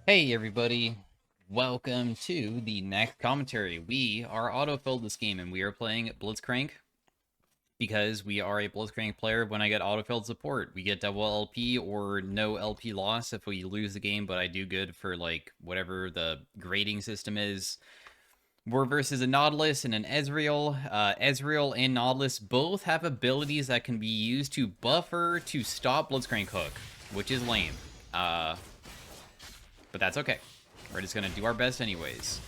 Hey everybody, welcome to the next commentary. We are auto-filled this game and we are playing BLITZCRANK because we are a BLITZCRANK player. When I get auto-filled support, we get double LP or no LP loss if we lose the game, but I do good for like whatever the grading system is. We're versus a Nautilus and an Ezreal. Ezreal and Nautilus both have abilities that can be used to buffer to stop BLITZCRANK hook, which is lame. But that's okay. We're just going to do our best anyways.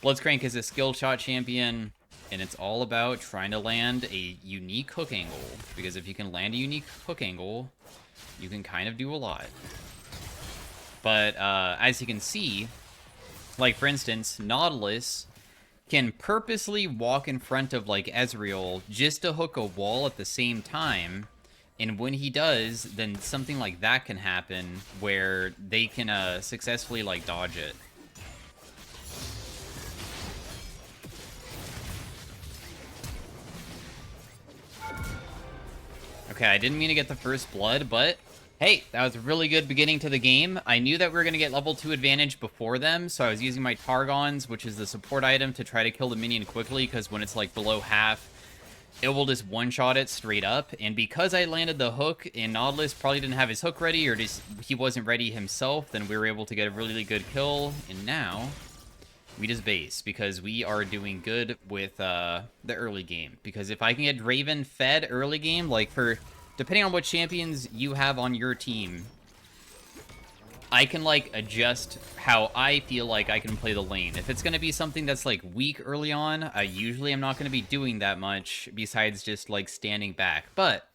BLITZCRANK is a skill shot champion, and it's all about trying to land a unique hook angle. Because if you can land a unique hook angle, you can kind of do a lot. But as you can see, like for instance, Nautilus can purposely walk in front of like Ezreal just to hook a wall at the same time. And when he does, then something like that can happen where they can successfully like dodge it. Okay, I didn't mean to get the first blood, but hey, that was a really good beginning to the game. I knew that we were going to get level 2 advantage before them, so I was using my Targons, which is the support item, to try to kill the minion quickly, because when it's like below half, it will just one-shot it straight up. And because I landed the hook and Nautilus probably didn't have his hook ready, or just he wasn't ready himself, then we were able to get a really good kill. And now we just base because we are doing good with the early game. Because if I can get Draven fed early game, like for depending on what champions you have on your team, I can, like, adjust how I feel like I can play the lane. If it's going to be something that's, like, weak early on, I usually am not going to be doing that much besides just, like, standing back. But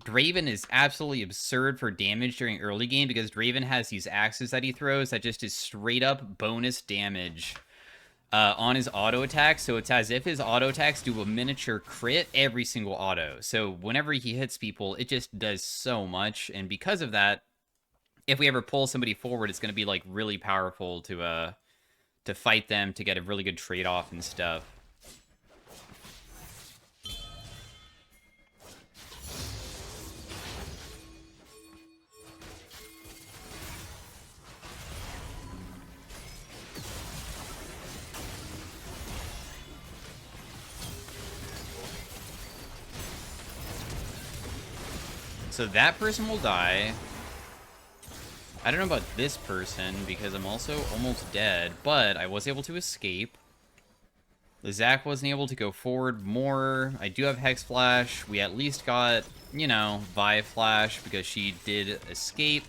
Draven is absolutely absurd for damage during early game because Draven has these axes that he throws that just is straight-up bonus damage on his auto attack. So it's as if his auto attacks do a miniature crit every single auto. So whenever he hits people, it just does so much. And because of that, if we ever pull somebody forward, it's going to be like really powerful to fight them, to get a really good trade-off and stuff. So that person will die. I don't know about this person because I'm also almost dead, but I was able to escape. Zach wasn't able to go forward more. I do have Hex Flash. We at least got, you know, Vi Flash because she did escape.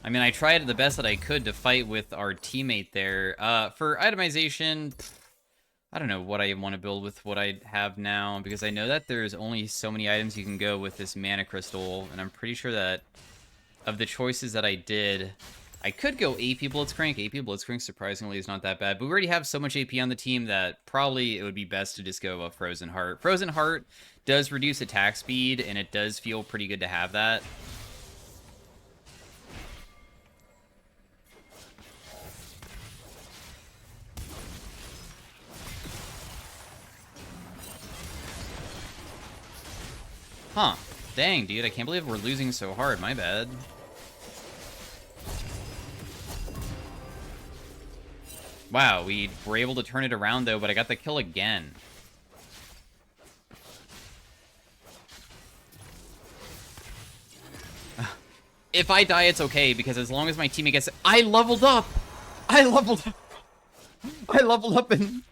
I mean, I tried the best that I could to fight with our teammate there. For itemization, I don't know what I want to build with what I have now because I know that there's only so many items you can go with this Mana Crystal, and I'm pretty sure that of the choices that I did, I could go AP BLITZCRANK. AP BLITZCRANK surprisingly is not that bad, but we already have so much AP on the team that probably it would be best to just go a Frozen Heart. Frozen Heart does reduce attack speed, and it does feel pretty good to have that. Huh. Dang, dude, I can't believe we're losing so hard. My bad. Wow, we were able to turn it around, though, but I got the kill again. If I die, it's okay, because as long as my teammate gets... I leveled up! I leveled up! I leveled up in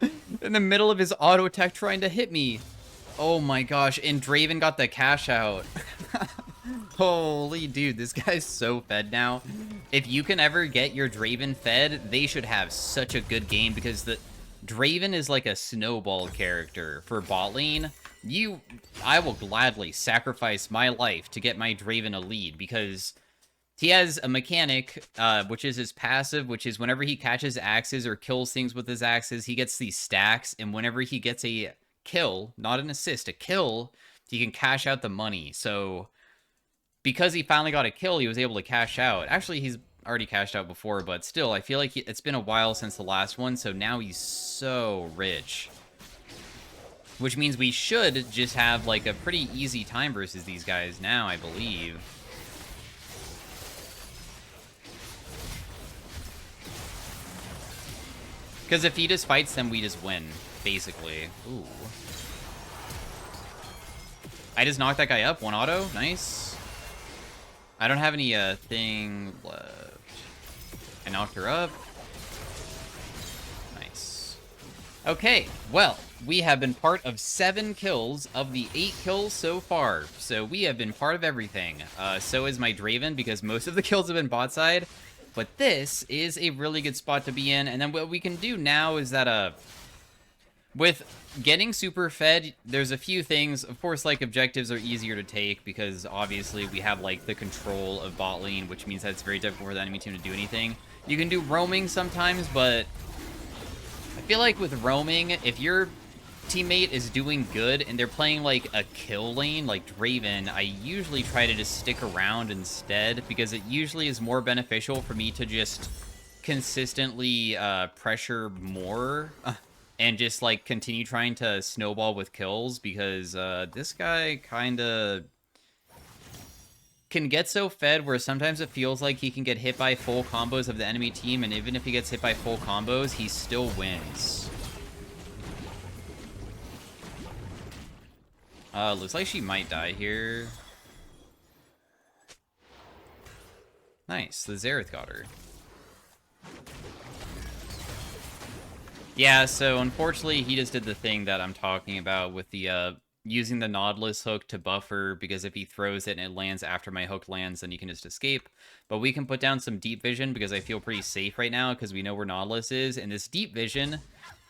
the middle of his auto attack trying to hit me. Oh my gosh, and Draven got the cash out. Holy dude, this guy's so fed now. If you can ever get your Draven fed, they should have such a good game because the Draven is like a snowball character for bot lane. I will gladly sacrifice my life to get my Draven a lead because he has a mechanic, which is his passive, which is whenever he catches axes or kills things with his axes, he gets these stacks, and whenever he gets a kill, not an assist, a kill, he can cash out the money. So because he finally got a kill, he was able to cash out. Actually, he's already cashed out before, but still, I feel like it's been a while since the last one, so now he's so rich. Which means we should just have, like, a pretty easy time versus these guys now, I believe. Because if he just fights them, we just win, basically. Ooh. I just knocked that guy up. 1 auto. Nice. I don't have any thing left. I knocked her up. Nice. Okay, well, we have been part of 7 kills of the 8 kills so far. So we have been part of everything. So is my Draven, because most of the kills have been bot side. But this is a really good spot to be in. And then what we can do now is that, with getting super fed, there's a few things. Of course, like, objectives are easier to take because obviously we have, like, the control of bot lane, which means that it's very difficult for the enemy team to do anything. You can do roaming sometimes, but I feel like with roaming, if your teammate is doing good and they're playing, like, a kill lane, like Draven, I usually try to just stick around instead because it usually is more beneficial for me to just consistently pressure more and just, like, continue trying to snowball with kills, because this guy kind of can get so fed where sometimes it feels like he can get hit by full combos of the enemy team, and even if he gets hit by full combos, he still wins. Looks like she might die here. Nice, the Xerath got her. Yeah, so unfortunately, he just did the thing that I'm talking about with the, using the Nautilus hook to buffer, because if he throws it and it lands after my hook lands, then he can just escape. But we can put down some deep vision, because I feel pretty safe right now, because we know where Nautilus is, and this deep vision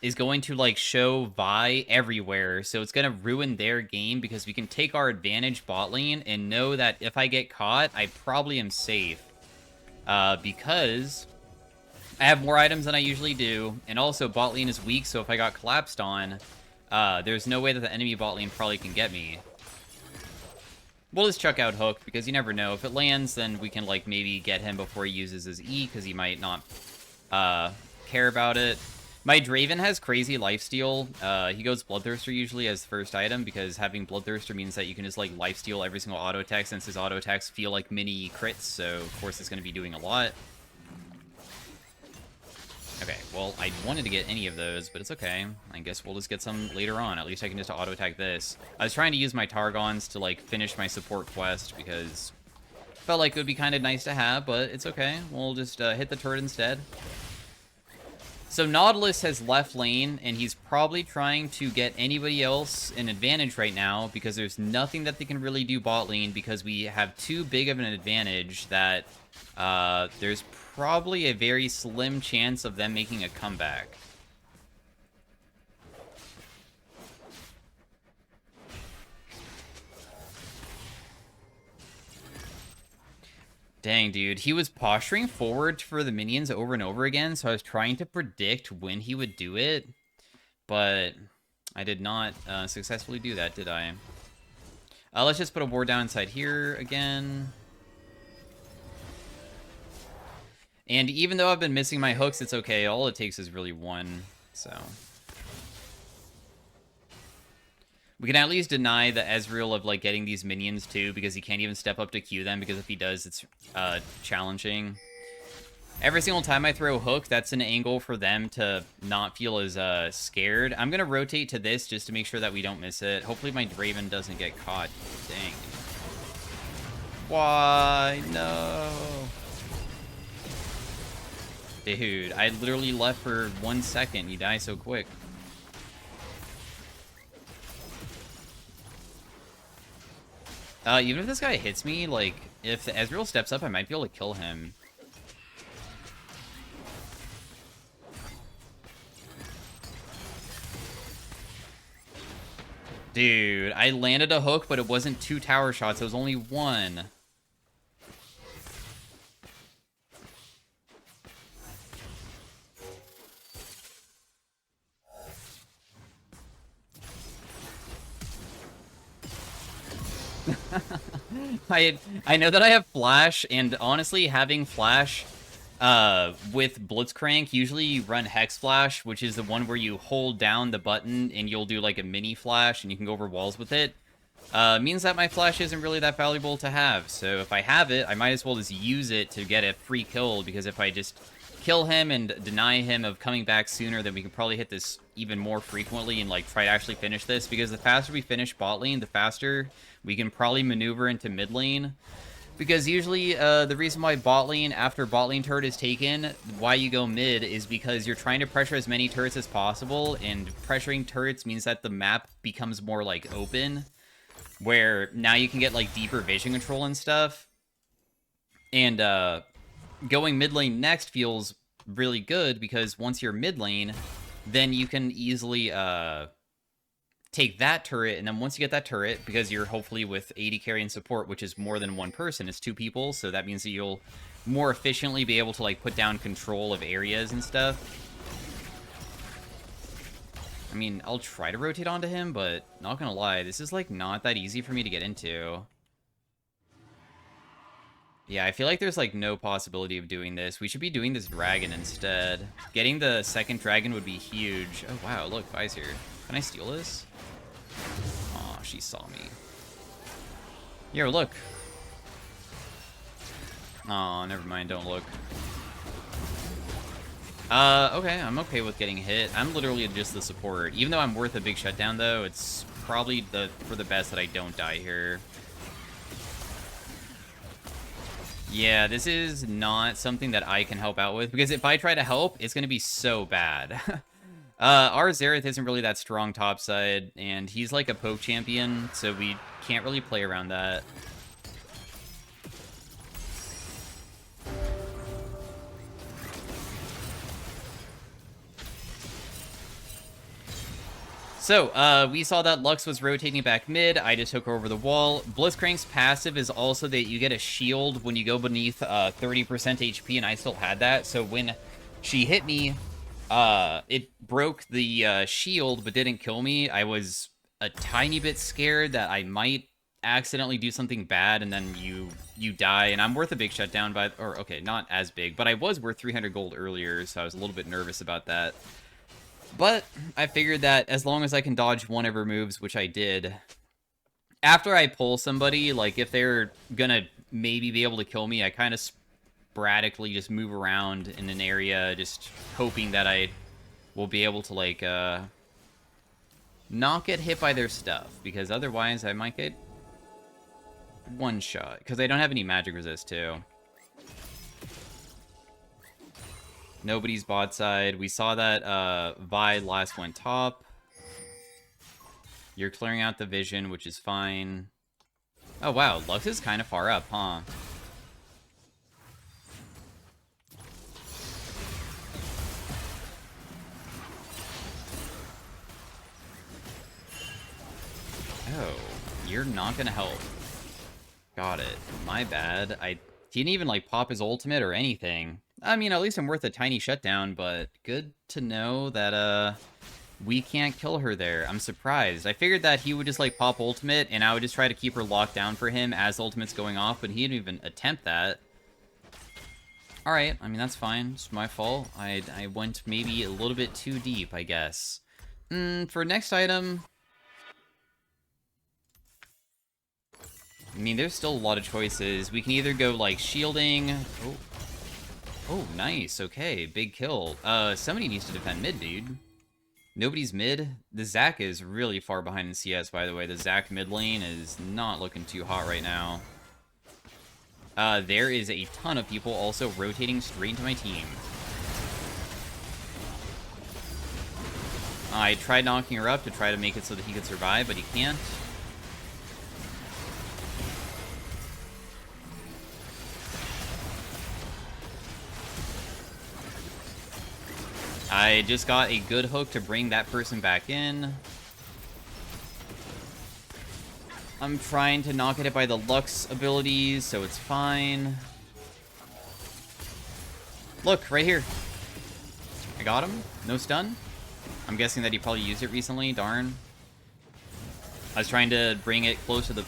is going to, like, show Vi everywhere, so it's going to ruin their game, because we can take our advantage bot lane and know that if I get caught, I probably am safe. Because I have more items than I usually do, and also bot lane is weak, so if I got collapsed on, there's no way that the enemy bot lane probably can get me. We'll just chuck out hook, because you never know. If it lands, then we can, like, maybe get him before he uses his E, because he might not care about it. My Draven has crazy lifesteal. He goes Bloodthirster usually as first item, because having Bloodthirster means that you can just, like, lifesteal every single auto attack, since his auto attacks feel like mini crits, so of course it's going to be doing a lot. Okay, well, I wanted to get any of those, but it's okay. I guess we'll just get some later on. At least I can just auto-attack this. I was trying to use my Targons to, like, finish my support quest, because I felt like it would be kind of nice to have, but it's okay. We'll just hit the turret instead. So Nautilus has left lane, and he's probably trying to get anybody else an advantage right now, because there's nothing that they can really do bot lane, because we have too big of an advantage that there's probably a very slim chance of them making a comeback. Dang, dude. He was posturing forward for the minions over and over again, so I was trying to predict when he would do it, but I did not successfully do that, did I? Let's just put a ward down inside here again. And even though I've been missing my hooks, it's okay. All it takes is really one, so. We can at least deny the Ezreal of, like, getting these minions, too, because he can't even step up to Q them, because if he does, it's challenging. Every single time I throw hook, that's an angle for them to not feel as scared. I'm going to rotate to this just to make sure that we don't miss it. Hopefully my Draven doesn't get caught. Dang. Why? No. Dude, I literally left for 1 second. You die so quick. Even if this guy hits me, like, if the Ezreal steps up, I might be able to kill him. Dude, I landed a hook, but it wasn't 2 tower shots. It was only 1. I know that I have Flash, and honestly, having Flash with Blitzcrank, usually you run Hex Flash, which is the one where you hold down the button and you'll do like a mini flash and you can go over walls with it. means that my flash isn't really that valuable to have. So if I have it, I might as well just use it to get a free kill, because if I just kill him and deny him of coming back sooner, then we can probably hit this even more frequently and like try to actually finish this, because the faster we finish bot lane, the faster we can probably maneuver into mid lane. Because usually, the reason why bot lane, after bot lane turret is taken, why you go mid is because you're trying to pressure as many turrets as possible, and pressuring turrets means that the map becomes more, like, open, where now you can get, like, deeper vision control and stuff. And, going mid lane next feels really good, because once you're mid lane, then you can easily, take that turret, and then once you get that turret, because you're hopefully with AD carry and support, which is more than one person, it's 2 people, so that means that you'll more efficiently be able to like put down control of areas and stuff. I mean, I'll try to rotate onto him, but not gonna lie, this is like not that easy for me to get into. Yeah, I feel like there's like no possibility of doing this. We should be doing this dragon instead. Getting the second dragon would be huge. Oh wow, look, Vi's here. Can I steal this? Aw, she saw me. Yo, look. Aw, never mind, don't look. Okay, I'm okay with getting hit. I'm literally just the support. Even though I'm worth a big shutdown, though, it's probably for the best that I don't die here. Yeah, this is not something that I can help out with, because if I try to help, it's going to be so bad. Our Xerath isn't really that strong topside, and he's like a poke champion, so we can't really play around that. So, we saw that Lux was rotating back mid. I just took her over the wall. BLITZCRANK's passive is also that you get a shield when you go beneath 30% HP, and I still had that. So when she hit me, it broke the shield but didn't kill me. I was a tiny bit scared that I might accidentally do something bad and then you die, and I'm worth a big shutdown, or okay, not as big, but I was worth 300 gold earlier, so I was a little bit nervous about that. But I figured that as long as I can dodge one of her moves, which I did, after I pull somebody, like if they're gonna maybe be able to kill me, I kind of sporadically just move around in an area, just hoping that I will be able to like not get hit by their stuff, because otherwise I might get one shot, because I don't have any magic resist too. Nobody's bot side. We saw that Vi last went top. You're clearing out the vision, which is fine. Oh wow, Lux is kind of far up, huh? Oh, you're not gonna help. Got it. My bad. He didn't even like pop his ultimate or anything. I mean, at least I'm worth a tiny shutdown, but good to know that, we can't kill her there. I'm surprised. I figured that he would just, like, pop ultimate, and I would just try to keep her locked down for him as the ultimate's going off, but he didn't even attempt that. Alright, I mean, that's fine. It's my fault. I went maybe a little bit too deep, I guess. For next item... I mean, there's still a lot of choices. We can either go, like, shielding... Oh, nice. Okay, big kill. Somebody needs to defend mid, dude. Nobody's mid. The Zac is really far behind in CS, by the way. The Zac mid lane is not looking too hot right now. There is a ton of people also rotating straight into my team. I tried knocking her up to try to make it so that he could survive, but he can't. I just got a good hook to bring that person back in. I'm trying to not get it by the Lux abilities, so it's fine. Look, right here. I got him. No stun. I'm guessing that he probably used it recently. Darn. I was trying to bring it close to the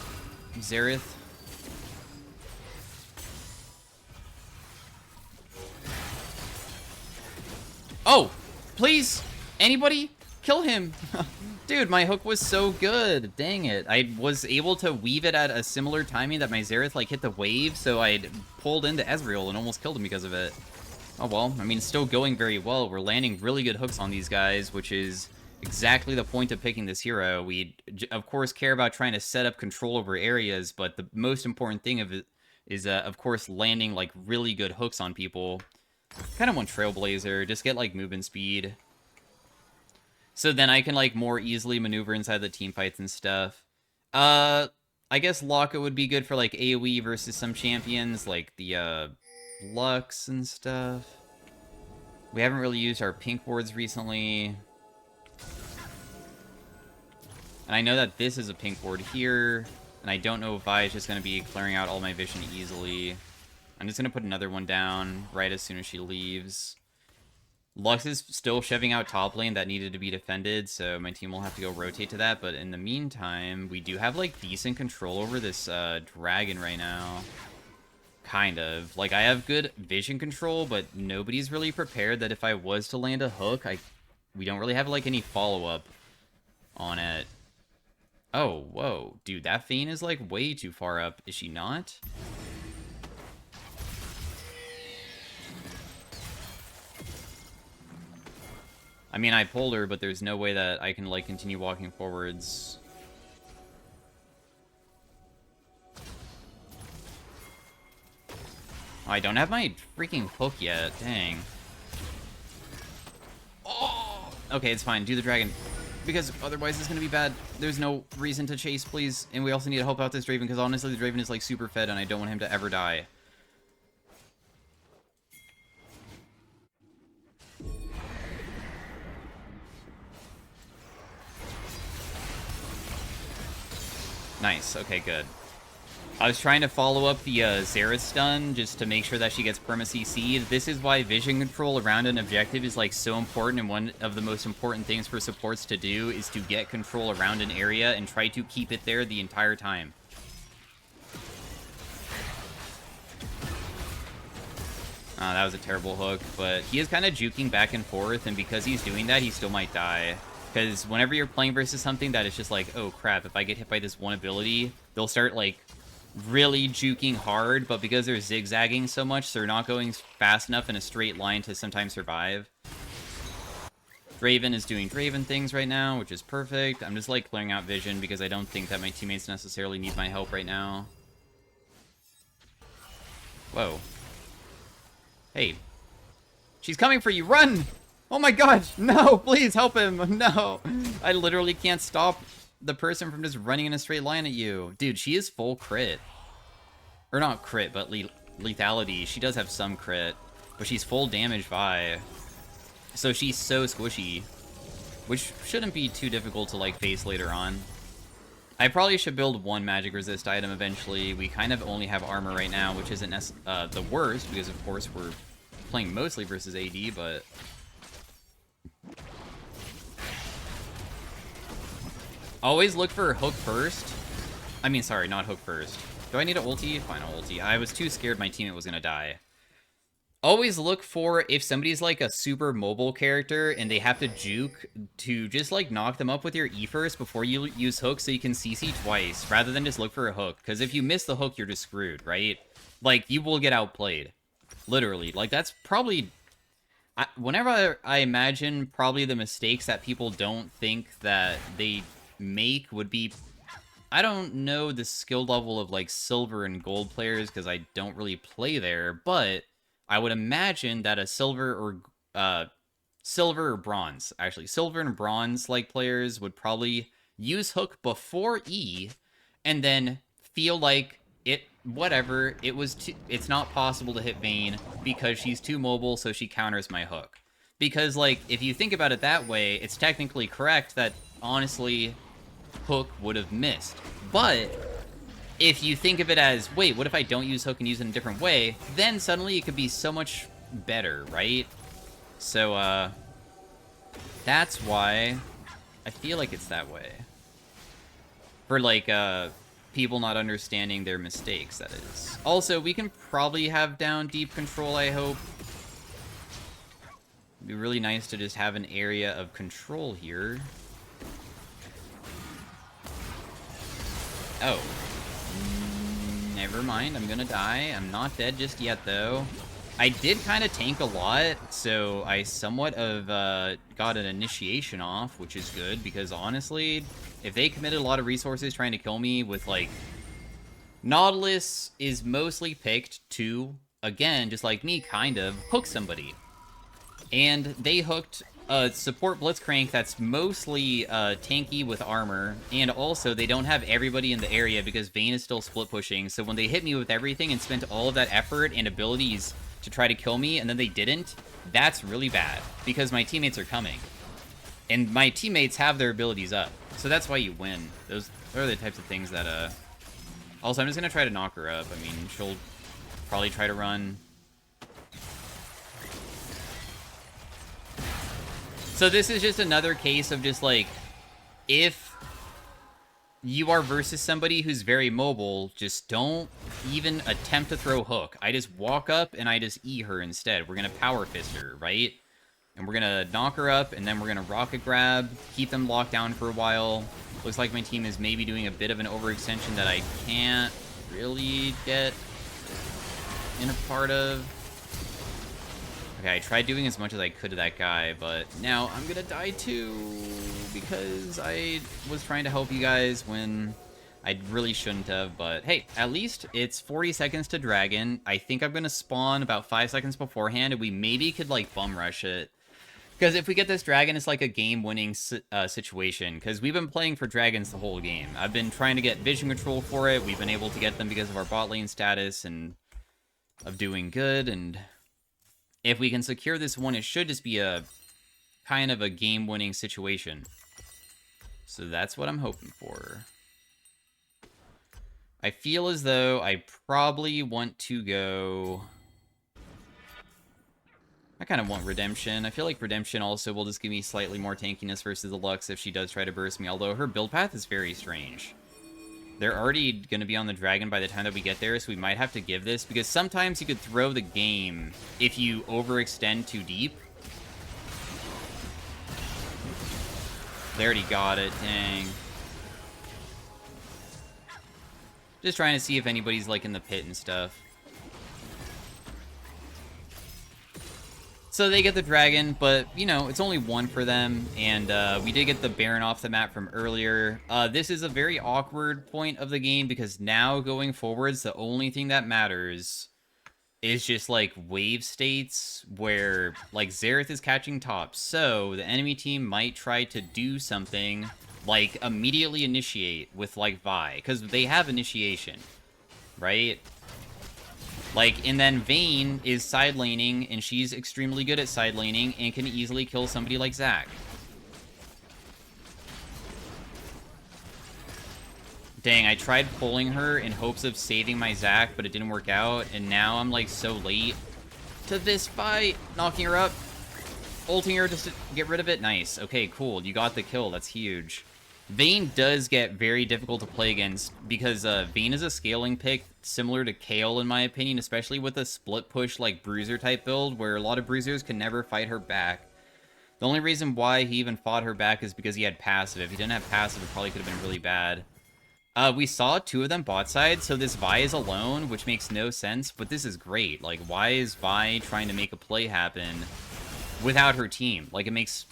Xerath. Oh, please, anybody, kill him. Dude, my hook was so good. Dang it. I was able to weave it at a similar timing that my Xerath, like, hit the wave, so I'd pulled into Ezreal and almost killed him because of it. Oh, well. I mean, still going very well. We're landing really good hooks on these guys, which is exactly the point of picking this hero. We, of course, care about trying to set up control over areas, but the most important thing of it is, of course, landing, like, really good hooks on people. Kind of want Trailblazer. Just get, like, movement speed. So then I can, like, more easily maneuver inside the team fights and stuff. I guess Locke would be good for, like, AoE versus some champions, like the, Lux and stuff. We haven't really used our pink wards recently. And I know that this is a pink ward here, and I don't know if Vi is just going to be clearing out all my vision easily. I'm just going to put another one down right as soon as she leaves. Lux is still shoving out top lane that needed to be defended, so my team will have to go rotate to that. But in the meantime, we do have, like, decent control over this dragon right now. Kind of. Like, I have good vision control, but nobody's really prepared that if I was to land a hook, we don't really have, like, any follow-up on it. Oh, whoa. Dude, that Vayne is, like, way too far up. Is she not? I mean, I pulled her, but there's no way that I can, like, continue walking forwards. Oh, I don't have my freaking hook yet. Dang. Oh! Okay, it's fine. Do the dragon. Because otherwise it's going to be bad. There's no reason to chase, please. And we also need to help out this Draven, because honestly, the Draven is, like, super fed, and I don't want him to ever die. Nice. Okay, good. I was trying to follow up the Xerath stun just to make sure that she gets perma CC'd. This is why vision control around an objective is, like, so important, and one of the most important things for supports to do is to get control around an area and try to keep it there the entire time. That was a terrible hook, but he is kind of juking back and forth, and because he's doing that, he still might die. Because whenever you're playing versus something that is just like, oh crap, if I get hit by this one ability, they'll start, like, really juking hard, but because they're zigzagging so much, they're not going fast enough in a straight line to sometimes survive. Draven is doing Draven things right now, which is perfect. I'm just, like, clearing out vision because I don't think that my teammates necessarily need my help right now. Whoa. Hey. She's coming for you! Run! Oh my god! No! Please help him! No! I literally can't stop the person from just running in a straight line at you. Dude, she is full crit. Or not crit, but lethality. She does have some crit. But she's full damage Vi. So she's so squishy. Which shouldn't be too difficult to, like, face later on. I probably should build one magic resist item eventually. We kind of only have armor right now, which isn't the worst, because of course we're playing mostly versus AD, but... Always look for hook first. I mean, sorry, not hook first. Do I need an ulti? Fine, I'll ulti. I was too scared my teammate was gonna die. Always look for if somebody's, like, a super mobile character and they have to juke to just, like, knock them up with your E first before you use hook so you can CC twice, rather than just look for a hook. Because if you miss the hook, you're just screwed, right? Like, you will get outplayed. Literally. Like, that's probably... whenever I imagine probably the mistakes that people don't think that they make would be... I don't know the skill level of, like, silver and gold players because I don't really play there, but I would imagine that a silver or bronze, actually, silver and bronze, like, players would probably use hook before E and then feel like it's not possible to hit Vayne because she's too mobile, so she counters my hook. Because, like, if you think about it that way, it's technically correct that, honestly, hook would have missed. But if you think of it as, wait, what if I don't use hook and use it in a different way? Then suddenly it could be so much better, right? So, that's why I feel like it's that way. For, like, people not understanding their mistakes, that is. Also, we can probably have down deep control, I hope. It'd be really nice to just have an area of control here. Oh. Never mind, I'm gonna die. I'm not dead just yet, though. I did kind of tank a lot, so I somewhat of got an initiation off, which is good, because honestly, if they committed a lot of resources trying to kill me with, like... Nautilus is mostly picked to, again, just like me, kind of, hook somebody. And they hooked a support Blitzcrank that's mostly tanky with armor, and also they don't have everybody in the area because Vayne is still split pushing, so when they hit me with everything and spent all of that effort and abilities to try to kill me, and then they didn't, that's really bad, because my teammates are coming. And my teammates have their abilities up, so that's why you win. Those are the types of things that, Also, I'm just gonna try to knock her up. I mean, she'll probably try to run. So this is just another case of just, like, if you are versus somebody who's very mobile, just don't even attempt to throw hook. I just walk up and I just E her instead. We're gonna power fist her, right? And we're gonna knock her up, and then we're gonna rocket grab, keep them locked down for a while. Looks like my team is maybe doing a bit of an overextension that I can't really get in a part of. Okay, I tried doing as much as I could to that guy, but now I'm gonna die too, because I was trying to help you guys when I really shouldn't have, but hey, at least it's 40 seconds to Dragon. I think I'm gonna spawn about 5 seconds beforehand, and we maybe could, like, bum rush it. Because if we get this dragon, it's like a game-winning situation. Because we've been playing for dragons the whole game. I've been trying to get vision control for it. We've been able to get them because of our bot lane status and of doing good. And if we can secure this one, it should just be a kind of a game-winning situation. So that's what I'm hoping for. I feel as though I probably want to go... I kind of want Redemption. I feel like Redemption also will just give me slightly more tankiness versus the Lux if she does try to burst me, although her build path is very strange. They're already going to be on the Dragon by the time that we get there, so we might have to give this, because sometimes you could throw the game if you overextend too deep. They already got it, dang. Just trying to see if anybody's, like, in the pit and stuff. So they get the dragon, but, you know, it's only one for them, and we did get the Baron off the map from earlier. This is a very awkward point of the game, because now, going forwards, the only thing that matters is just, like, wave states where, like, Xerath is catching top, so the enemy team might try to do something, like, immediately initiate with, like, Vi, because they have initiation, right? Like, and then Vayne is side laning, and she's extremely good at side laning, and can easily kill somebody like Zac. Dang, I tried pulling her in hopes of saving my Zac, but it didn't work out, and now I'm, like, so late to this fight. Knocking her up, ulting her just to get rid of it. Nice. Okay, cool. You got the kill. That's huge. Vayne does get very difficult to play against, because Vayne is a scaling pick similar to Kayle, in my opinion, especially with a split push, like, bruiser type build, where a lot of bruisers can never fight her back. The only reason why he even fought her back is because he had passive. If he didn't have passive, it probably could have been really bad. We saw two of them bot side, so this Vi is alone, which makes no sense, but this is great. Like, why is Vi trying to make a play happen without her team? Like, it makes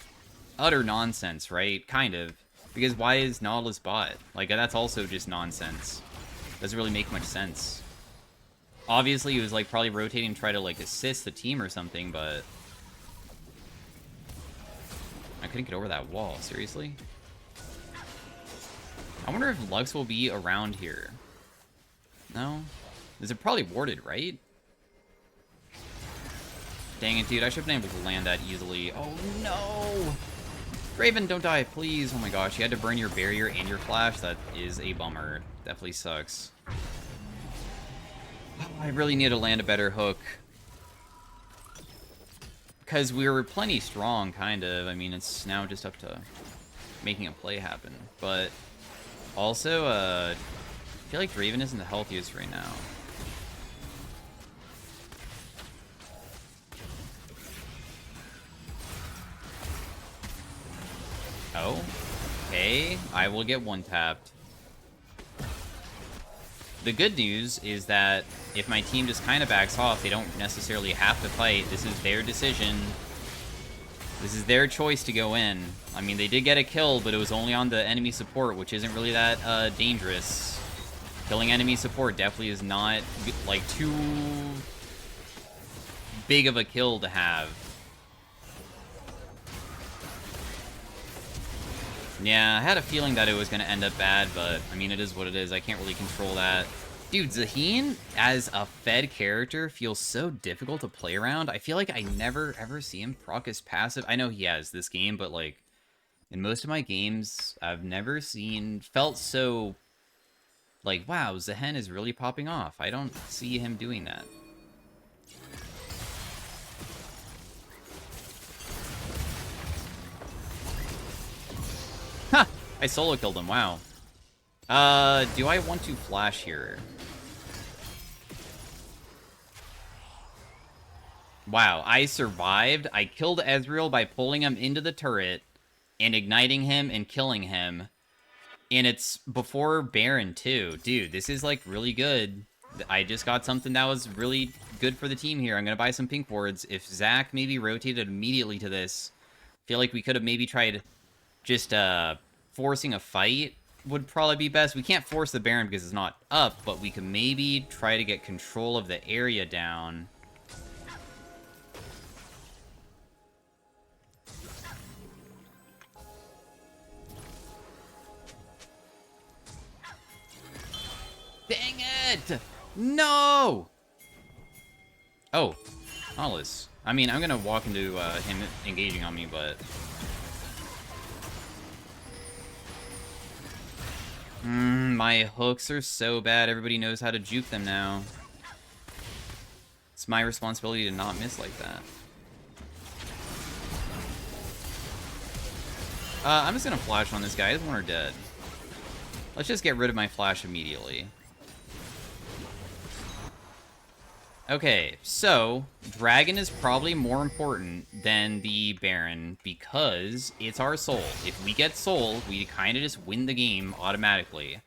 utter nonsense, right? Kind of. Because why is Nautilus bot? Like, that's also just nonsense. Doesn't really make much sense. Obviously, he was, like, probably rotating to try to, like, assist the team or something, but... I couldn't get over that wall. Seriously? I wonder if Lux will be around here. No? Is it probably warded, right? Dang it, dude. I should have been able to land that easily. Oh, no! Raven, don't die, please. Oh my gosh, you had to burn your barrier and your flash. That is a bummer. Definitely sucks. Oh, I really need to land a better hook. Because we were plenty strong, kind of. I mean, it's now just up to making a play happen. But also, I feel like Draven isn't the healthiest right now. Oh, okay. I will get one tapped. the good news is that if my team just kind of backs off, they don't necessarily have to fight. This is their decision. This is their choice to go in. I mean, they did get a kill, but it was only on the enemy support, which isn't really that dangerous. Killing enemy support definitely is not, like, too big of a kill to have. Yeah, I had a feeling that it was going to end up bad, but, I mean, it is what it is. I can't really control that. Dude, Zaheen, as a fed character, feels so difficult to play around. I feel like I never, ever see him proc his passive. I know he has this game, but, like, in most of my games, I've never felt so, like, wow, Zaheen is really popping off. I don't see him doing that. Ha! I solo killed him, wow. Do I want to flash here? Wow, I survived. I killed Ezreal by pulling him into the turret and igniting him and killing him. And it's before Baron, too. Dude, this is, like, really good. I just got something that was really good for the team here. I'm going to buy some pink wards. If Zach maybe rotated immediately to this, I feel like we could have maybe tried just forcing a fight would probably be best. We can't force the Baron because it's not up, but we could maybe try to get control of the area down. Dang it! No! Oh, Hollis. I mean, I'm gonna walk into him engaging on me, but... my hooks are so bad. Everybody knows how to juke them now. It's my responsibility to not miss like that. I'm just gonna flash on this guy. His one are dead. Let's just get rid of my flash immediately. Okay, so Dragon is probably more important than the Baron because it's our soul. If we get soul, we kind of just win the game automatically.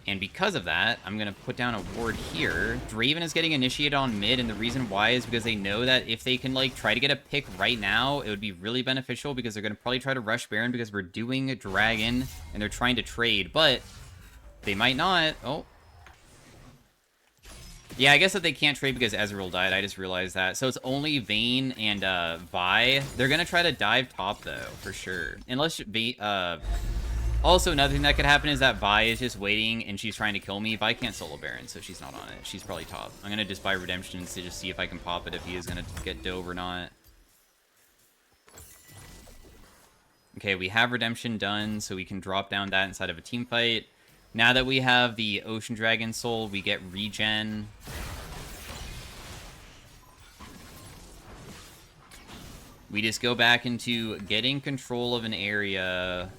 And because of that, I'm going to put down a ward here. Draven is getting initiated on mid, and the reason why is because they know that if they can, like, try to get a pick right now, it would be really beneficial because they're going to probably try to rush Baron because we're doing Dragon, and they're trying to trade, but they might not. Oh. Yeah, I guess that they can't trade because Ezreal died. I just realized that. So it's only Vayne and Vi. They're going to try to dive top, though, for sure. Unless... Also, another thing that could happen is that Vi is just waiting and she's trying to kill me. Vi can't solo Baron, so she's not on it. She's probably top. I'm going to just buy Redemptions to just see if I can pop it if he is going to get dove or not. Okay, we have Redemption done, so we can drop down that inside of a team fight. Now that we have the Ocean Dragon Soul, we get regen. We just go back into getting control of an area.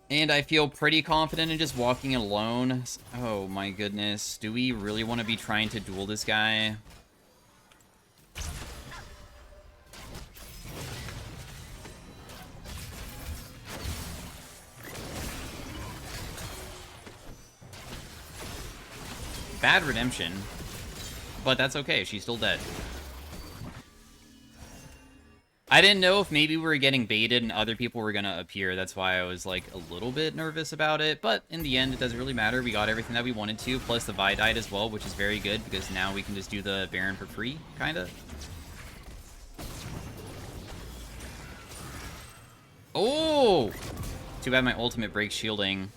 And I feel pretty confident in just walking alone. Oh my goodness. Do we really want to be trying to duel this guy? Bad redemption, but that's okay. She's still dead. I didn't know if maybe we were getting baited and other people were going to appear. That's why I was, like, a little bit nervous about it. But in the end, it doesn't really matter. We got everything that we wanted to. Plus, the Vi died as well, which is very good because now we can just do the Baron for free, kind of. Oh! Too bad my ultimate breaks shielding.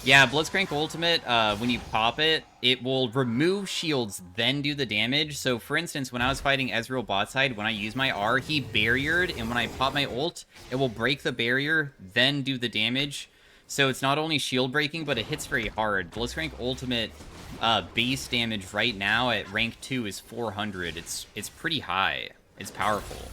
Yeah, BLITZCRANK ultimate, when you pop it, it will remove shields, then do the damage. So, for instance, when I was fighting Ezreal bot side, when I use my R, he barriered, and when I pop my ult, it will break the barrier, then do the damage. So it's not only shield breaking, but it hits very hard. BLITZCRANK ultimate base damage right now at rank 2 is 400. It's pretty high. It's powerful.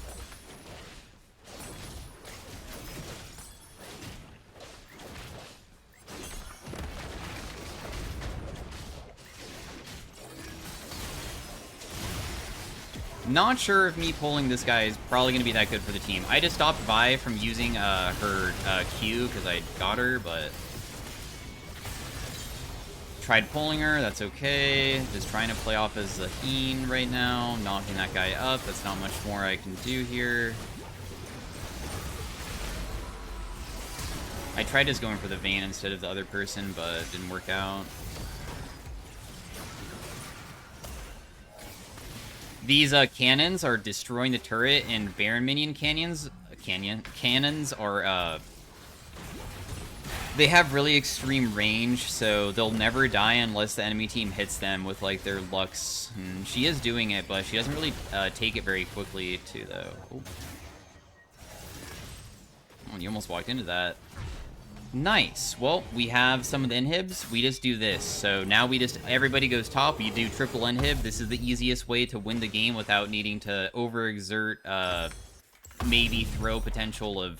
Not sure if me pulling this guy is probably going to be that good for the team. I just stopped Vi from using her Q because I got her, but Tried pulling her, that's okay. Just trying to play off as Zaheen right now. Knocking that guy up, that's not much more I can do here. I tried just going for the Vayne instead of the other person, but it didn't work out. These cannons are destroying the turret, and Baron minion cannons are they have really extreme range, so they'll never die unless the enemy team hits them with, like, their Lux. And she is doing it, but she doesn't really take it very quickly, too, though. Ooh. Oh, you almost walked into that. Nice. Well, we have some of the inhibs. We just do this. So now everybody goes top. You do triple inhib. This is the easiest way to win the game without needing to overexert, maybe throw potential of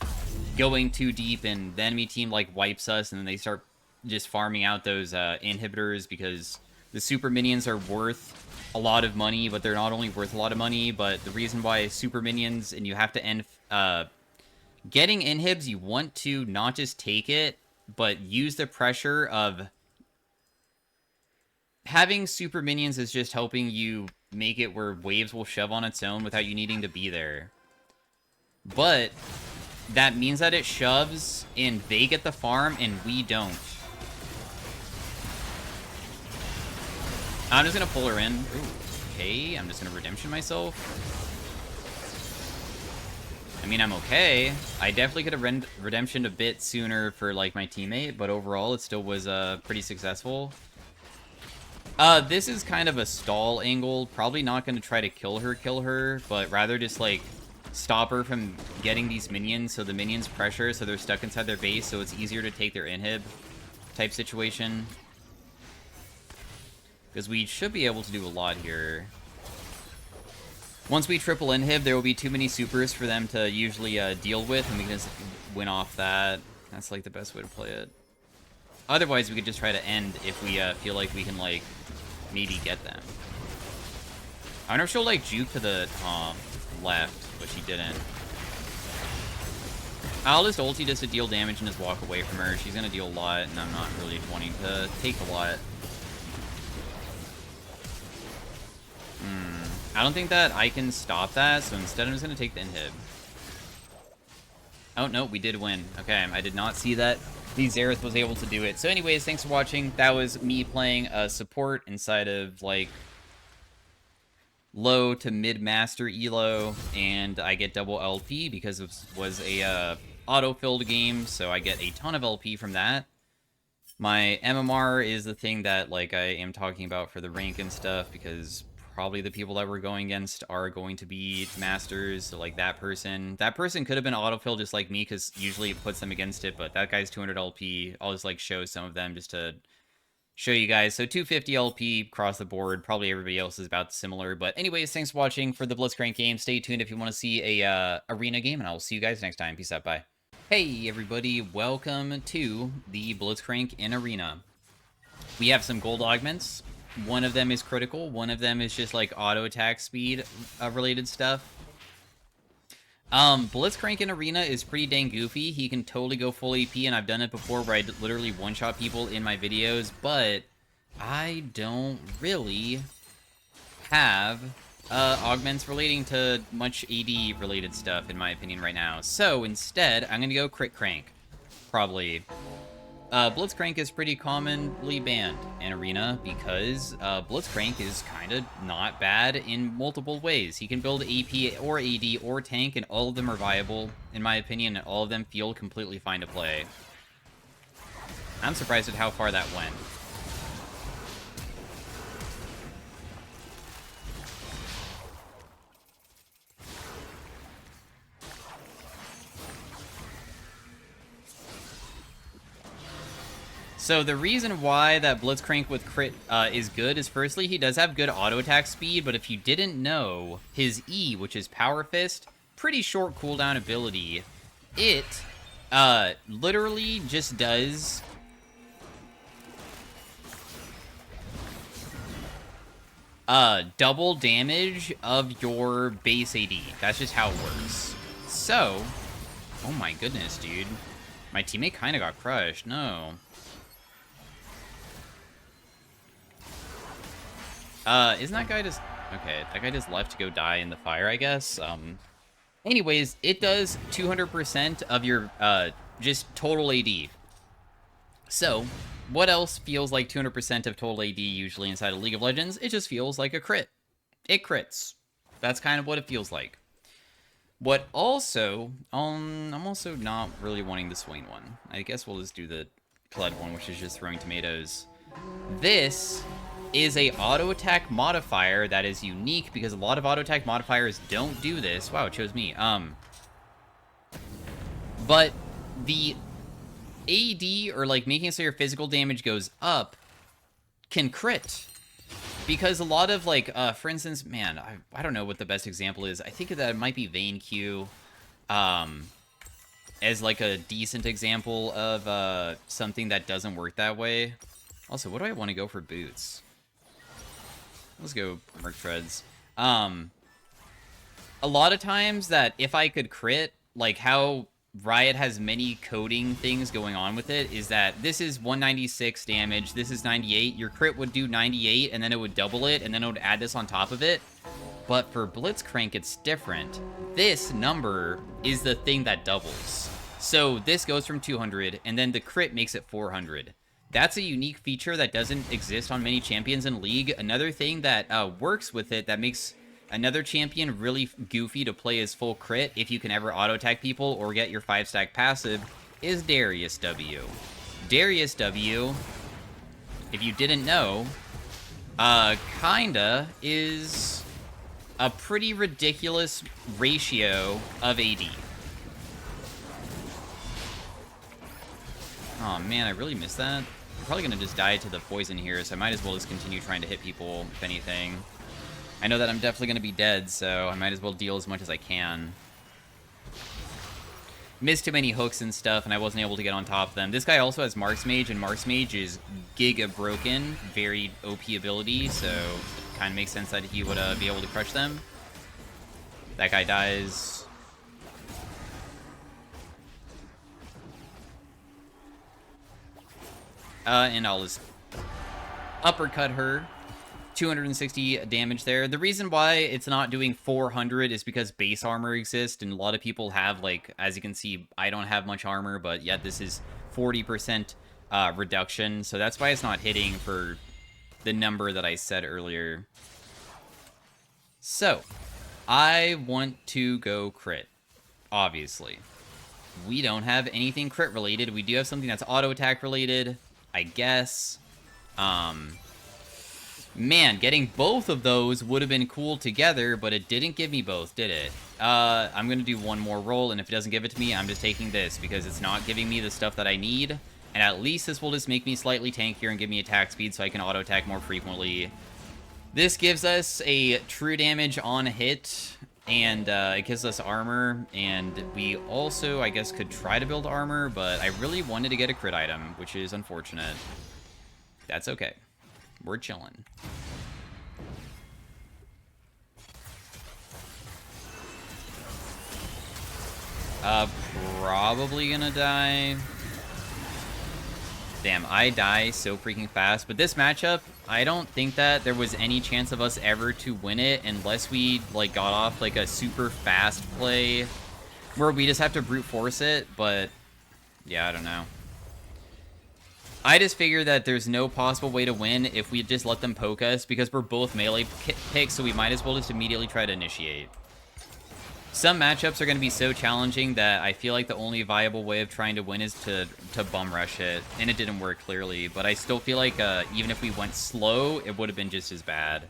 going too deep, and the enemy team like wipes us, and then they start just farming out those inhibitors, because the super minions are worth a lot of money, but they're not only worth a lot of money, but the reason why super minions, and you have to end getting inhibs, you want to not just take it, but use the pressure of having super minions is just helping you make it where waves will shove on its own without you needing to be there. But that means that it shoves, and they get the farm, and we don't. I'm just gonna pull her in. Ooh, okay, I'm just gonna redemption myself. I mean, I'm okay. I definitely could have redemptioned a bit sooner for, like, my teammate, but overall, it still was pretty successful. This is kind of a stall angle. Probably not gonna try to kill her, but rather just, like, stop her from getting these minions, so the minions pressure, so they're stuck inside their base, so it's easier to take their inhib type situation. Because we should be able to do a lot here. Once we triple inhib, there will be too many supers for them to usually deal with, and we can just win off that. That's, like, the best way to play it. Otherwise, we could just try to end if we feel like we can, like, maybe get them. I wonder if she'll, like, juke to the left, but she didn't. I'll just ulti just to deal damage and just walk away from her. She's gonna deal a lot, and I'm not really wanting to take a lot. I don't think that I can stop that, so instead I'm just gonna take the inhib. Oh, no, we did win. Okay, I did not see that the Xerath was able to do it. So anyways, thanks for watching. That was me playing a support inside of, like, low to mid-master elo, and I get double LP because it was a auto-filled game, so I get a ton of LP from that. My MMR is the thing that, like, I am talking about for the rank and stuff, because probably the people that we're going against are going to be masters, so, like, that person could have been autofill just like me, because usually it puts them against it, but that guy's 200 LP. I'll just, like, show some of them just to show you guys. So 250 LP across the board. Probably everybody else is about similar. But anyways, thanks for watching for the Blitzcrank game. Stay tuned if you want to see a arena game, and I will see you guys next time. Peace out. Bye. Hey, everybody. Welcome to the Blitzcrank in arena. We have some gold augments. One of them is critical. One of them is just, like, auto attack speed related stuff. Blitzcrank in arena is pretty dang goofy. He can totally go full AP, and I've done it before where I literally one-shot people in my videos, but I don't really have augments relating to much AD related stuff, in my opinion, right now. So instead, I'm gonna go crit crank, probably. Blitzcrank is pretty commonly banned in arena because Blitzcrank is kind of not bad in multiple ways. He can build AP or AD or tank, and all of them are viable, in my opinion, and all of them feel completely fine to play. I'm surprised at how far that went. So the reason why that Blitzcrank with crit is good is, firstly, he does have good auto attack speed, but if you didn't know, his E, which is Power Fist, pretty short cooldown ability, it literally just does double damage of your base AD. That's just how it works. So, oh my goodness, dude. My teammate kind of got crushed. No. Isn't that guy just... Okay, that guy just left to go die in the fire, I guess. Anyways, it does 200% of your, just total AD. So, what else feels like 200% of total AD usually inside of League of Legends? It just feels like a crit. It crits. That's kind of what it feels like. What also, I'm also not really wanting the Swain one. I guess we'll just do the Pled one, which is just throwing tomatoes. This is a auto attack modifier that is unique because a lot of auto attack modifiers don't do this. Wow, it chose me. But the AD, or like making it so your physical damage goes up, can crit. Because a lot of, like, for instance, man, I don't know what the best example is. I think that it might be Vayne Q, as, like, a decent example of, something that doesn't work that way. Also, what do I want to go for boots? Let's go Merc Treads. A lot of times that if I could crit, like, how Riot has many coding things going on with it is that this is 196 damage, this is 98, your crit would do 98, and then it would double it, and then it would add this on top of it. But for BLITZCRANK, it's different. This number is the thing that doubles. So this goes from 200, and then the crit makes it 400. That's a unique feature that doesn't exist on many champions in League. Another thing that works with it that makes another champion really goofy to play as full crit if you can ever auto-attack people or get your 5-stack passive is Darius W. Darius W, if you didn't know, kinda is a pretty ridiculous ratio of AD. Oh man, I really missed that. I'm probably gonna just die to the poison here, so I might as well just continue trying to hit people, if anything. I know that I'm definitely going to be dead, so I might as well deal as much as I can. Missed too many hooks and stuff, and I wasn't able to get on top of them. This guy also has Marks Mage, and Marks Mage is giga broken. Very OP ability, so it kind of makes sense that he would be able to crush them. That guy dies. And I'll just uppercut her. 260 damage there. The reason why it's not doing 400 is because base armor exists, and a lot of people have, like, as you can see, I don't have much armor, but yet this is 40% reduction, so that's why it's not hitting for the number that I said earlier. So, I want to go crit, obviously. We don't have anything crit related. We do have something that's auto attack related, I guess. Man, getting both of those would have been cool together, but it didn't give me both, did it? I'm going to do one more roll, and if it doesn't give it to me, I'm just taking this, because it's not giving me the stuff that I need, and at least this will just make me slightly tankier and give me attack speed so I can auto-attack more frequently. This gives us a true damage on hit, and it gives us armor, and we also, I guess, could try to build armor, but I really wanted to get a crit item, which is unfortunate. That's okay. We're chilling. Probably gonna die. Damn, I die so freaking fast. But this matchup, I don't think that there was any chance of us ever to win it unless we, like, got off, like, a super fast play where we just have to brute force it. But, yeah, I don't know. I just figure that there's no possible way to win if we just let them poke us, because we're both melee picks, so we might as well just immediately try to initiate. Some matchups are going to be so challenging that I feel like the only viable way of trying to win is to bum rush it, and it didn't work clearly, but I still feel like even if we went slow, it would have been just as bad.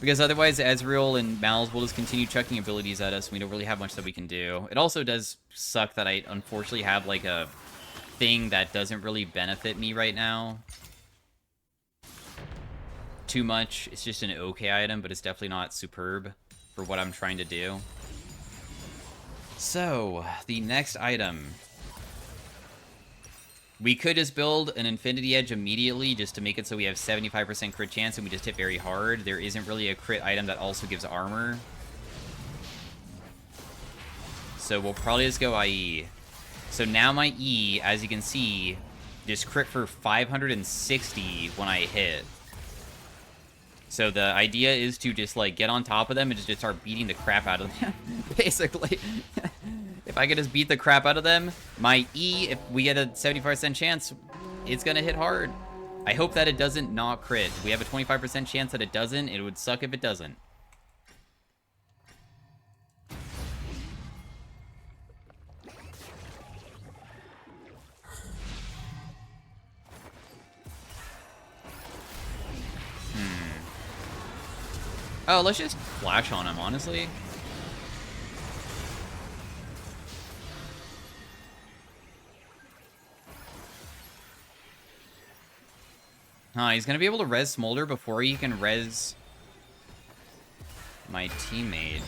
Because otherwise, Ezreal and Mal's will just continue chucking abilities at us, and we don't really have much that we can do. It also does suck that I unfortunately have, like, a thing that doesn't really benefit me right now too much. It's just an okay item, but it's definitely not superb for what I'm trying to do. So, the next item. We could just build an Infinity Edge immediately just to make it so we have 75% crit chance and we just hit very hard. There isn't really a crit item that also gives armor. So we'll probably just go IE. So now my E, as you can see, just crit for 560 when I hit. So the idea is to just, like, get on top of them and just start beating the crap out of them, basically. If I could just beat the crap out of them, my E, if we get a 75% chance, it's gonna hit hard. I hope that it doesn't not crit. We have a 25% chance that it doesn't. It would suck if it doesn't. Oh, let's just flash on him, honestly. He's gonna be able to res Smolder before he can res my teammate.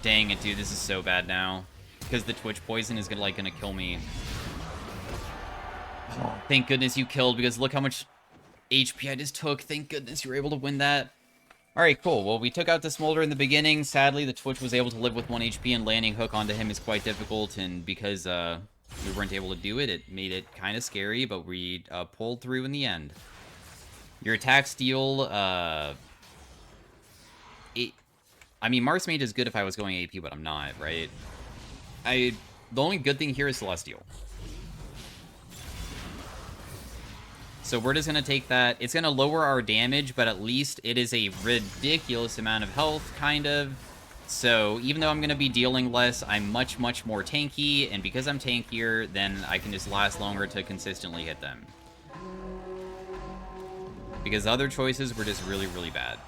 Dang it, dude, this is so bad now. Because the Twitch poison is gonna kill me. Oh, thank goodness you killed, because look how much HP I just took. Thank goodness you were able to win that. Alright, cool. Well, we took out the Smolder in the beginning. Sadly, the Twitch was able to live with 1 HP, and landing hook onto him is quite difficult, and because we weren't able to do it, it made it kind of scary, but we pulled through in the end. Your attack steal, I mean, Mars Mage is good if I was going AP, but I'm not, right? The only good thing here is Celestial. So we're just going to take that. It's going to lower our damage, but at least it is a ridiculous amount of health, kind of. So even though I'm going to be dealing less, I'm much, much more tanky. And because I'm tankier, then I can just last longer to consistently hit them. Because the other choices were just really, really bad.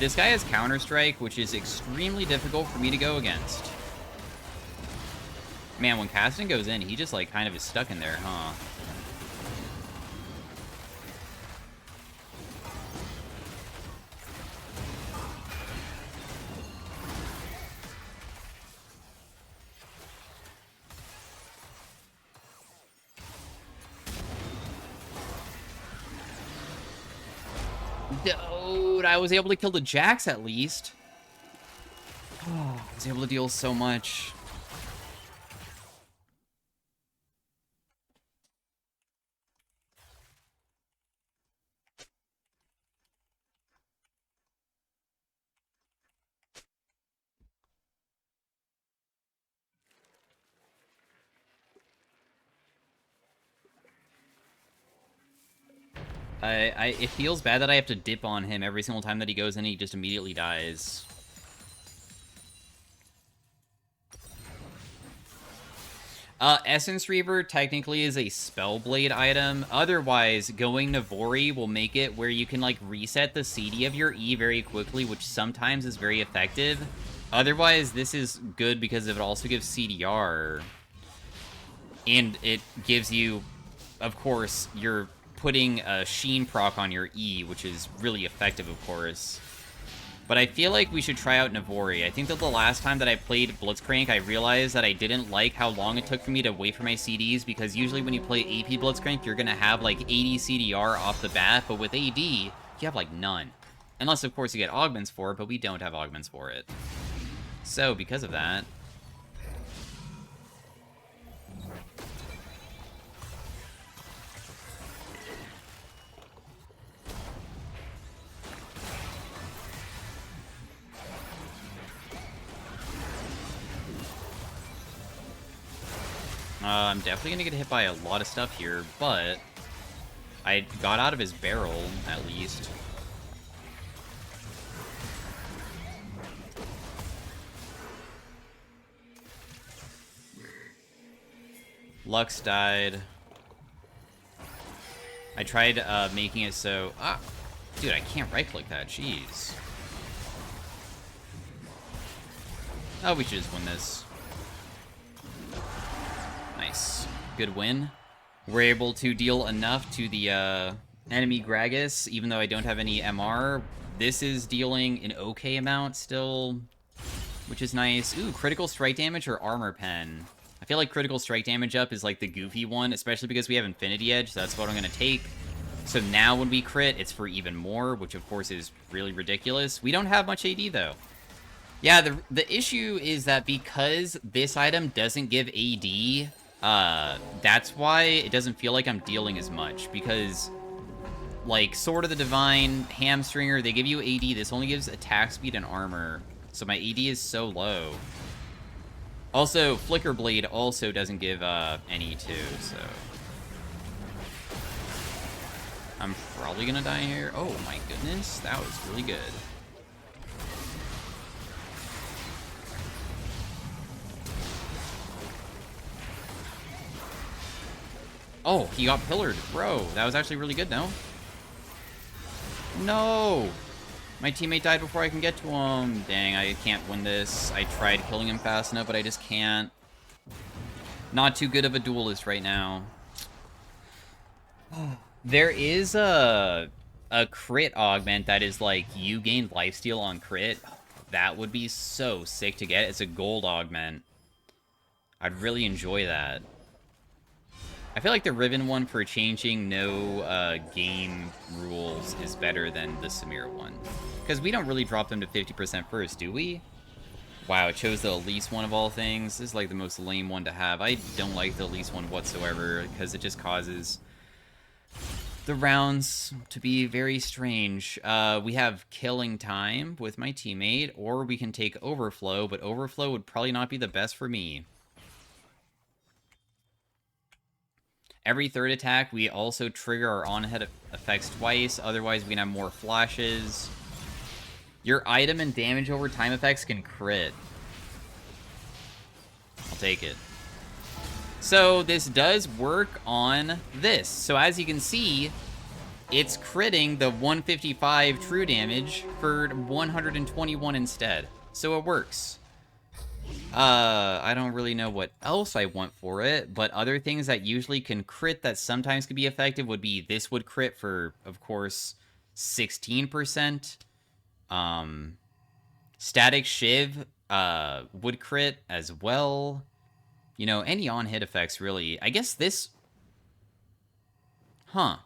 This guy has Counter-Strike, which is extremely difficult for me to go against. Man, when casting goes in, he just, like, kind of is stuck in there, huh? Dude, I was able to kill the Jax at least. Oh, I was able to deal so much. It feels bad that I have to dip on him every single time that he goes in and he just immediately dies. Essence Reaver technically is a Spellblade item. Otherwise, going Navori will make it where you can, like, reset the CD of your E very quickly, which sometimes is very effective. Otherwise, this is good because it also gives CDR. And it gives you, of course, your putting a Sheen proc on your E, which is really effective, of course. But I feel like we should try out Navori. I think that the last time that I played Blitzcrank, I realized that I didn't like how long it took for me to wait for my CDs, because usually when you play AP Blitzcrank, you're going to have, like, 80 CDR off the bat, but with AD, you have, like, none. Unless, of course, you get augments for it, but we don't have augments for it. So, because of that... I'm definitely going to get hit by a lot of stuff here, but I got out of his barrel, at least. Lux died. I tried making it so... Ah! Dude, I can't right-click that. Jeez. Oh, we should just win this. Nice. Good win. We're able to deal enough to the enemy Gragas, even though I don't have any MR. This is dealing an okay amount still, which is nice. Ooh, critical strike damage or armor pen. I feel like critical strike damage up is like the goofy one, especially because we have Infinity Edge, so that's what I'm going to take. So now when we crit, it's for even more, which of course is really ridiculous. We don't have much AD though. Yeah, the issue is that because this item doesn't give AD, that's why it doesn't feel like I'm dealing as much. Because, like, Sword of the Divine, Hamstringer, they give you AD. This only gives attack speed and armor. So my AD is so low. Also, Flicker Blade also doesn't give any too, so... I'm probably gonna die here. Oh my goodness, that was really good. Oh, he got pillared. Bro, that was actually really good, no? No! My teammate died before I can get to him. Dang, I can't win this. I tried killing him fast enough, but I just can't. Not too good of a duelist right now. There is a crit augment that is like, you gain lifesteal on crit. That would be so sick to get. It's a gold augment. I'd really enjoy that. I feel like the Riven one for changing no game rules is better than the Samira one. Because we don't really drop them to 50% first, do we? Wow, it chose the Elise one of all things. This is like the most lame one to have. I don't like the Elise one whatsoever, because it just causes the rounds to be very strange. We have Killing Time with my teammate, or we can take Overflow, but Overflow would probably not be the best for me. Every third attack, we also trigger our on-head effects twice, otherwise we can have more flashes. Your item and damage over time effects can crit. I'll take it. So this does work on this. So as you can see, it's critting the 155 true damage for 121 instead. So it works. I don't really know what else I want for it, but other things that usually can crit that sometimes could be effective would be this would crit for, of course, 16%. Static Shiv would crit as well. You know, any on-hit effects, really. I guess this... Huh.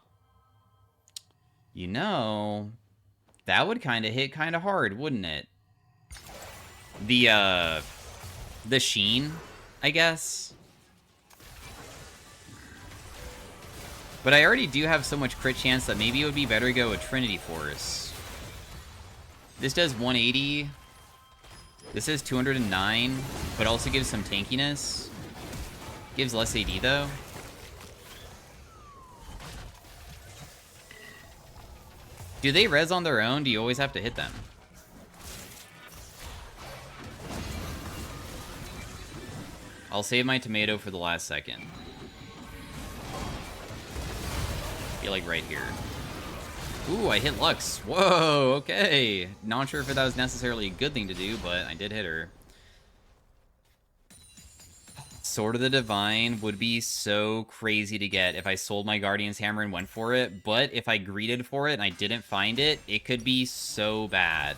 You know, that would kind of hit kind of hard, wouldn't it? The Sheen, I guess. But I already do have so much crit chance that maybe it would be better to go with Trinity Force. This does 180. This is 209, but also gives some tankiness. Gives less AD, though. Do they res on their own? Do you always have to hit them? I'll save my tomato for the last second. I feel like right here. Ooh, I hit Lux. Whoa, okay. Not sure if that was necessarily a good thing to do, but I did hit her. Sword of the Divine would be so crazy to get if I sold my Guardian's Hammer and went for it, but if I greeted for it and I didn't find it, it could be so bad.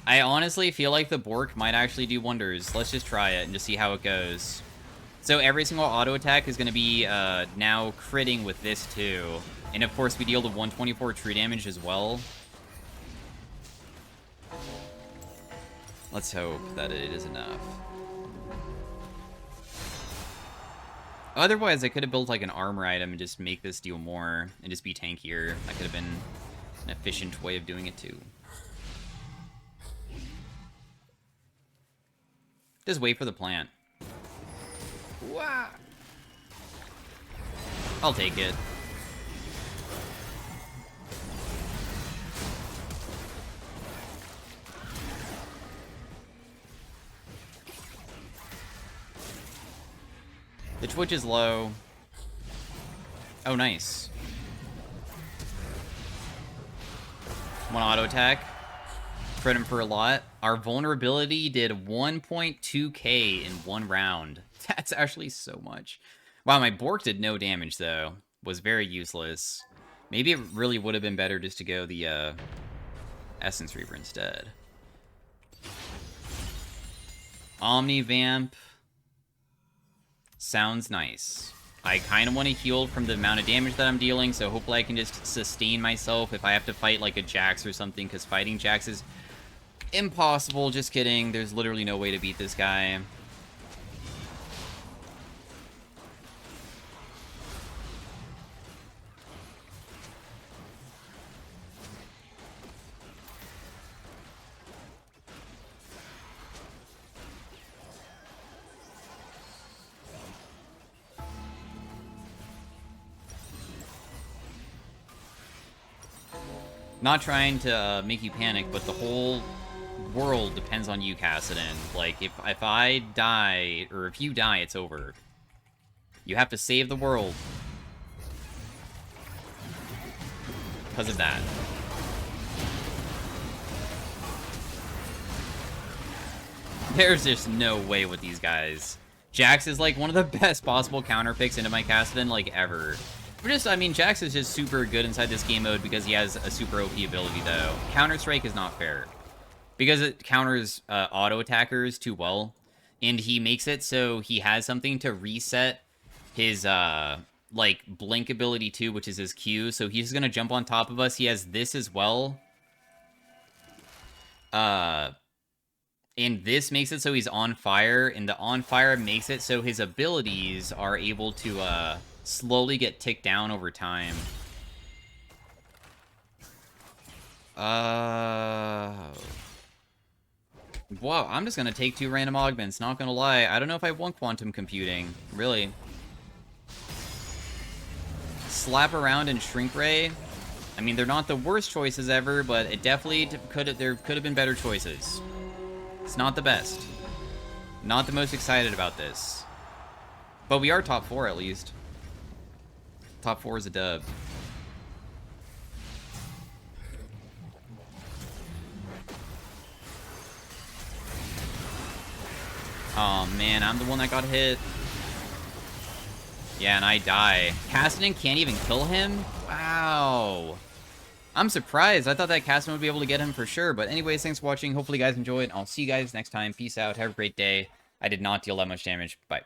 I honestly feel like the Bork might actually do wonders. Let's just try it and just see how it goes. So every single auto attack is going to be now critting with this too. And of course we deal the 124 true damage as well. Let's hope that it is enough. Otherwise I could have built like an armor item and just make this deal more and just be tankier. That could have been an efficient way of doing it too. Just wait for the plant. Wow. I'll take it. The Twitch is low. Oh, nice. One auto attack. Crit him for a lot. Our vulnerability did 1.2k in one round. That's actually so much. Wow, my Bork did no damage, though. Was very useless. Maybe it really would have been better just to go the Essence Reaver instead. Omni Vamp sounds nice. I kind of want to heal from the amount of damage that I'm dealing, so hopefully I can just sustain myself if I have to fight like a Jax or something, because fighting Jax is impossible. Just kidding. There's literally no way to beat this guy. Not trying to make you panic, but the whole world depends on you, Kassadin. Like, if I die, or if you die, it's over. You have to save the world. Because of that. There's just no way with these guys. Jax is like one of the best possible counter picks into my Kassadin, like, ever. I mean, Jax is just super good inside this game mode because he has a super OP ability, though. Counter-Strike is not fair. Because it counters auto-attackers too well. And he makes it so he has something to reset his, like, Blink ability, too, which is his Q. So he's going to jump on top of us. He has this as well. And this makes it so he's on fire. And the on fire makes it so his abilities are able to, slowly get ticked down over time. Wow, I'm just gonna take 2 random augments, not gonna lie. I don't know if I want quantum computing, really. Slap around and shrink ray. I mean, they're not the worst choices ever, but it definitely there could have been better choices. It's not the best. Not the most excited about this. But we are top 4 at least. Top 4 is a dub. Oh man, I'm the one that got hit. Yeah, and I die. Kassadin can't even kill him? Wow. I'm surprised. I thought that Kassadin would be able to get him for sure. But anyways, thanks for watching. Hopefully you guys enjoyed. I'll see you guys next time. Peace out. Have a great day. I did not deal that much damage. Bye.